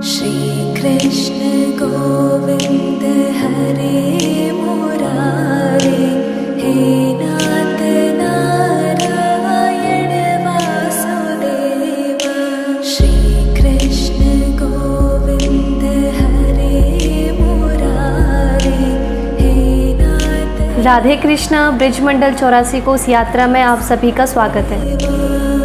श्री कृष्ण गोविंद हरे मुरारे, हे नाथ नारायण वासुदेव। श्री कृष्ण गोविंद हरे मुरारे, हे नाथ। राधे कृष्णा ब्रिजमंडल 84 को इस यात्रा में आप सभी का स्वागत है।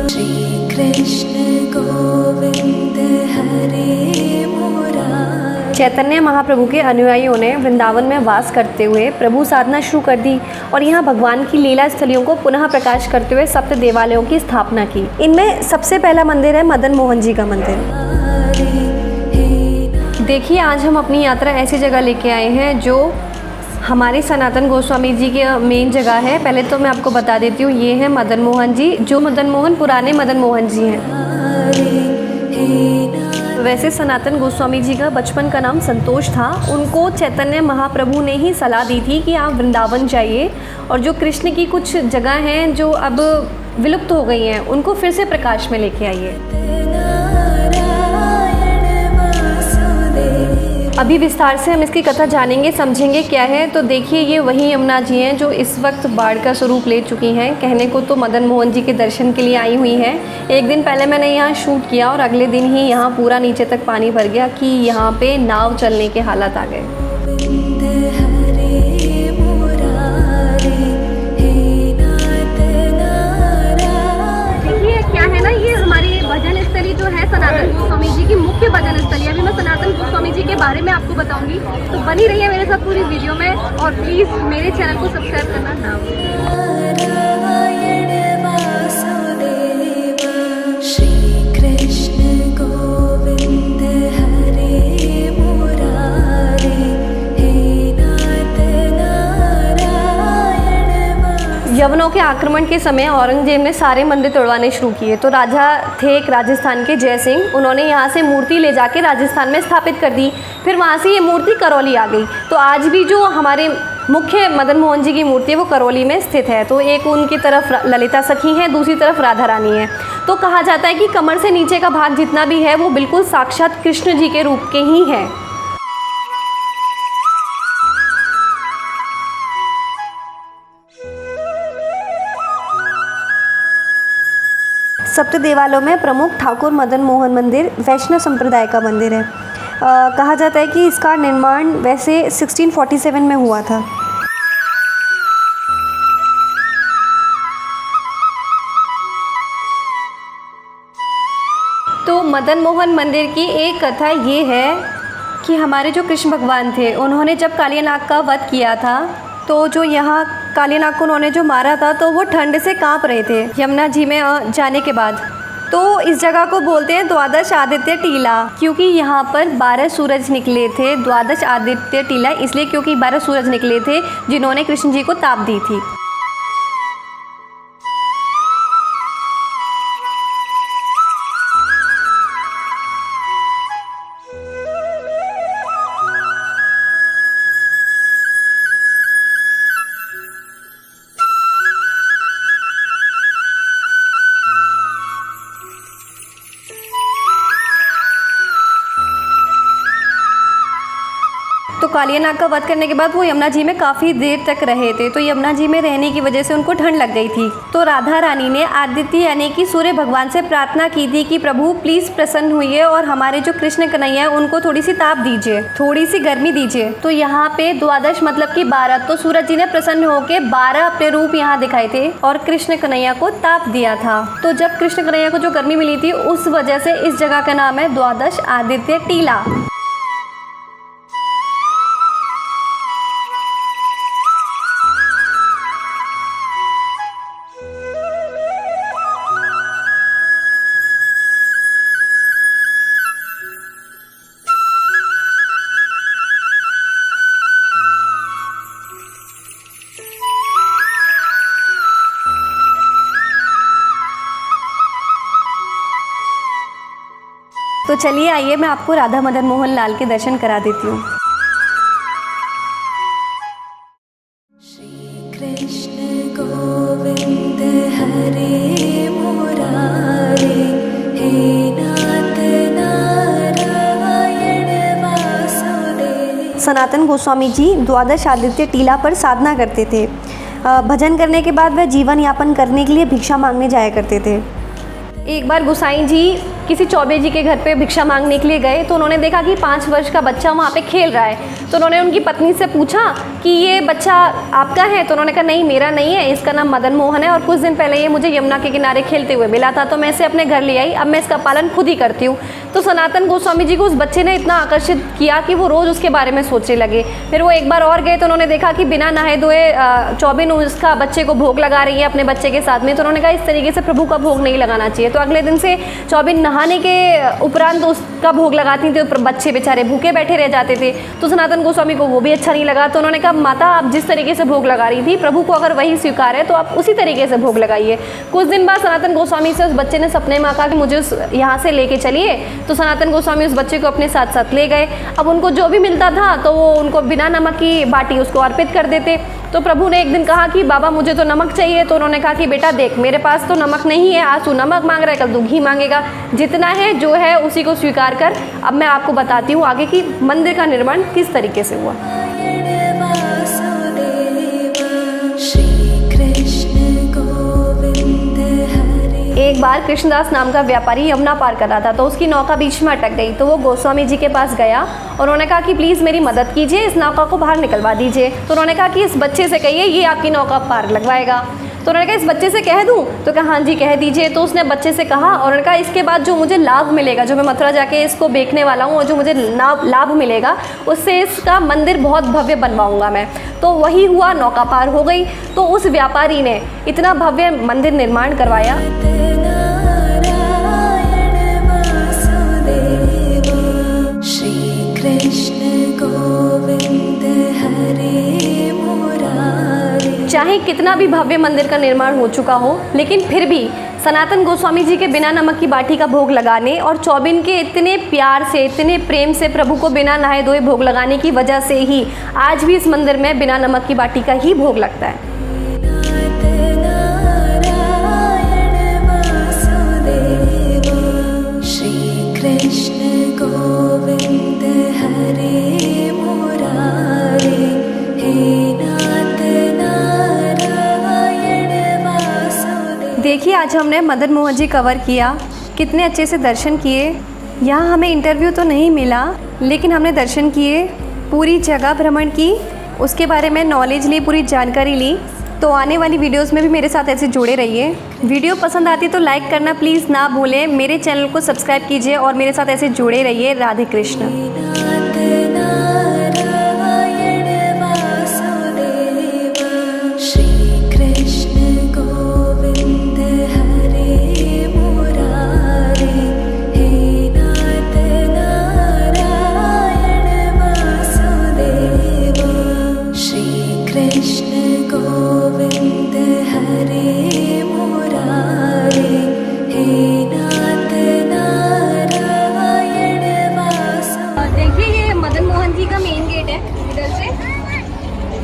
श्री कृष्ण गोविंद हरे मुरारे। चैतन्य महाप्रभु के अनुयायियों ने वृंदावन में वास करते हुए प्रभु साधना शुरू कर दी और यहाँ भगवान की लीला स्थलियों को पुनः प्रकाश करते हुए सप्त देवालयों की स्थापना की। इनमें सबसे पहला मंदिर है मदन मोहन जी का मंदिर। देखिए, आज हम अपनी यात्रा ऐसी जगह लेके आए हैं जो हमारे सनातन गोस्वामी जी की मेन जगह है। पहले तो मैं आपको बता देती हूँ, ये है मदन मोहन जी, जो मदन मोहन पुराने मदन मोहन जी हैं। वैसे सनातन गोस्वामी जी का बचपन का नाम संतोष था। उनको चैतन्य महाप्रभु ने ही सलाह दी थी कि आप वृंदावन जाइए और जो कृष्ण की कुछ जगह हैं जो अब विलुप्त हो गई हैं, उनको फिर से प्रकाश में लेके आइए। अभी विस्तार से हम इसकी कथा जानेंगे, समझेंगे क्या है। तो देखिए, ये वही यमुना जी हैं जो इस वक्त बाढ़ का स्वरूप ले चुकी हैं। कहने को तो मदन मोहन जी के दर्शन के लिए आई हुई हैं। एक दिन पहले मैंने यहाँ शूट किया और अगले दिन ही यहाँ पूरा नीचे तक पानी भर गया कि यहाँ पे नाव चलने के हालात आ गए। देखिए क्या है ना, ये हमारी भजन स्थली जो है सनातन गोस्वामी जी की मुख्य भजन स्थली। अभी मैं सनातन गोस्वामी जी के बारे में आपको बताऊंगी, तो बनी रहिए मेरे साथ पूरी वीडियो में और प्लीज़ मेरे चैनल को सब्सक्राइब करना ना भूलें। श्री कृष्ण गोविंद हरे मुरारे, हे नाथ नारायण। यवनों के आक्रमण के समय औरंगजेब ने सारे मंदिर तोड़वाने शुरू किए। तो राजा थे एक राजस्थान के जय सिंह, उन्होंने यहाँ से मूर्ति ले जाके राजस्थान में स्थापित कर दी। फिर वहाँ से ये मूर्ति करौली आ गई। तो आज भी जो हमारे मुख्य मदन मोहन जी की मूर्ति है वो करौली में स्थित है। तो एक उनकी तरफ ललिता सखी है, दूसरी तरफ राधा रानी है। तो कहा जाता है कि कमर से नीचे का भाग जितना भी है वो बिल्कुल साक्षात कृष्ण जी के रूप के ही है। सप्त देवालयों में प्रमुख ठाकुर मदन मोहन मंदिर वैष्णव संप्रदाय का मंदिर है। कहा जाता है कि इसका निर्माण वैसे 1647 में हुआ था। तो मदन मोहन मंदिर की एक कथा ये है कि हमारे जो कृष्ण भगवान थे, उन्होंने जब कालियानाग का वध किया था, तो जो यहाँ कालियानाग को उन्होंने जो मारा था, तो वो ठंड से कांप रहे थे यमुना जी में जाने के बाद। तो इस जगह को बोलते हैं द्वादश आदित्य टीला, क्योंकि यहाँ पर 12 सूरज निकले थे। द्वादश आदित्य टीला इसलिए क्योंकि 12 सूरज निकले थे जिन्होंने कृष्ण जी को ताप दी थी। तो कालियानाग का वध करने के बाद वो यमुना जी में काफ़ी देर तक रहे थे। तो यमुना जी में रहने की वजह से उनको ठंड लग गई थी। तो राधा रानी ने आदित्य यानी कि सूर्य भगवान से प्रार्थना की थी कि प्रभु प्लीज़ प्रसन्न हुइए और हमारे जो कृष्ण कन्हैया है उनको थोड़ी सी ताप दीजिए, थोड़ी सी गर्मी दीजिए। तो यहाँ पे द्वादश मतलब कि 12, तो सूरज जी ने प्रसन्न होकर 12 अपने रूप यहाँ दिखाए थे और कृष्ण कन्हैया को ताप दिया था। तो जब कृष्ण कन्हैया को जो गर्मी मिली थी, उस वजह से इस जगह का नाम है द्वादश आदित्य टीला। तो चलिए आइए मैं आपको राधा मदन मोहन लाल के दर्शन करा देती हूँ। श्री कृष्ण गोविंद हरे मुरारे, हे नाथ नारायण सनातन गोस्वामी जी द्वादश आदित्य टीला पर साधना करते थे। भजन करने के बाद वह जीवन यापन करने के लिए भिक्षा मांगने जाया करते थे। एक बार गोसाई जी किसी चौबे जी के घर पे भिक्षा मांगने के लिए गए तो उन्होंने देखा कि 5 वर्ष का बच्चा वहाँ पे खेल रहा है। तो उन्होंने उनकी पत्नी से पूछा कि ये बच्चा आपका है? तो उन्होंने कहा नहीं, मेरा नहीं है, इसका नाम मदन मोहन है और कुछ दिन पहले ये मुझे यमुना के किनारे खेलते हुए मिला था, तो मैं इसे अपने घर ले आई, अब मैं इसका पालन खुद ही करती हूँ। तो सनातन गोस्वामी जी को उस बच्चे ने इतना आकर्षित किया कि वो रोज़ उसके बारे में सोचने लगे। फिर वो एक बार और गए तो उन्होंने देखा कि बिना नहाए धोए चौबीन उसका बच्चे को भोग लगा रही है अपने बच्चे के साथ में। तो उन्होंने कहा इस तरीके से प्रभु का भोग नहीं लगाना चाहिए। तो अगले दिन से चौबीन नहाने के उपरांत उसका भोग लगाती थी तो बच्चे बेचारे भूखे बैठे रह जाते थे। तो सनातन गोस्वामी को वो भी अच्छा नहीं लगा। तो उन्होंने कहा माता, आप जिस तरीके से भोग लगा रही थी, प्रभु को अगर वही स्वीकार है तो आप उसी तरीके से भोग लगाइए। कुछ दिन बाद सनातन गोस्वामी से उस बच्चे ने सपने में कहा कि मुझे उस यहाँ से लेके चलिए। तो सनातन गोस्वामी उस बच्चे को अपने साथ साथ ले गए। अब उनको जो भी मिलता था तो वो उनको बिना नमक की बाटी उसको अर्पित कर देते। तो प्रभु ने एक दिन कहा कि बाबा मुझे तो नमक चाहिए। तो उन्होंने कहा कि बेटा देख, मेरे पास तो नमक नहीं है, आज तू नमक मांग रहा है, कल तू घी मांगेगा, जितना है जो है उसी को स्वीकार कर। अब मैं आपको बताती हूँ आगे कि मंदिर का निर्माण किस तरीके से हुआ। एक बार कृष्णदास नाम का व्यापारी यमुना पार कर रहा था तो उसकी नौका बीच में अटक गई। तो वो गोस्वामी जी के पास गया और उन्होंने कहा कि प्लीज़ मेरी मदद कीजिए, इस नौका को बाहर निकलवा दीजिए। तो उन्होंने कहा कि इस बच्चे से कहिए, ये आपकी नौका पार लगवाएगा। तो उन्होंने कहा इस बच्चे से कह दूँ? तो कहा हाँ जी कह दीजिए। तो उसने बच्चे से कहा और उन्होंने कहा इसके बाद जो मुझे लाभ मिलेगा, जो मैं मथुरा जाके इसको बेचने वाला हूँ और जो मुझे लाभ मिलेगा, उससे इसका मंदिर बहुत भव्य बनवाऊँगा मैं। तो वही हुआ, नौका पार हो गई। तो उस व्यापारी ने इतना भव्य मंदिर निर्माण करवाया। चाहे कितना भी भव्य मंदिर का निर्माण हो चुका हो, लेकिन फिर भी सनातन गोस्वामी जी के बिना नमक की बाटी का भोग लगाने और चौबीन के इतने प्यार से, इतने प्रेम से प्रभु को बिना नहाए धोए भोग लगाने की वजह से ही आज भी इस मंदिर में बिना नमक की बाटी का ही भोग लगता है। देखिए आज हमने मदन मोहन जी कवर किया, कितने अच्छे से दर्शन किए। यहाँ हमें इंटरव्यू तो नहीं मिला, लेकिन हमने दर्शन किए, पूरी जगह भ्रमण की, उसके बारे में नॉलेज ली, पूरी जानकारी ली। तो आने वाली वीडियोस में भी मेरे साथ ऐसे जुड़े रहिए। वीडियो पसंद आती तो लाइक करना प्लीज़ ना भूलें। मेरे चैनल को सब्सक्राइब कीजिए और मेरे साथ ऐसे जुड़े रहिए। राधे कृष्ण।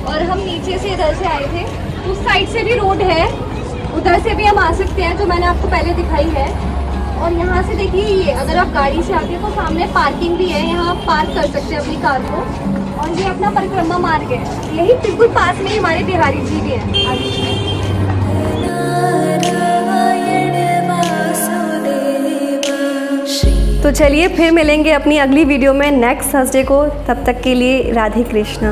और हम नीचे से इधर से आए थे, उस साइड से भी रोड है, उधर से भी हम आ सकते हैं जो मैंने आपको पहले दिखाई है। और यहाँ से देखिए, ये अगर आप गाड़ी से आते हैं तो सामने पार्किंग भी है, यहाँ आप पार्क कर सकते हैं अपनी कार को। और ये अपना परिक्रमा मार्ग है, यही बिल्कुल पास में ही हमारे बिहारी जी भी हैं। तो चलिए फिर मिलेंगे अपनी अगली वीडियो में नेक्स्ट थर्सडे को। तब तक के लिए राधे कृष्णा।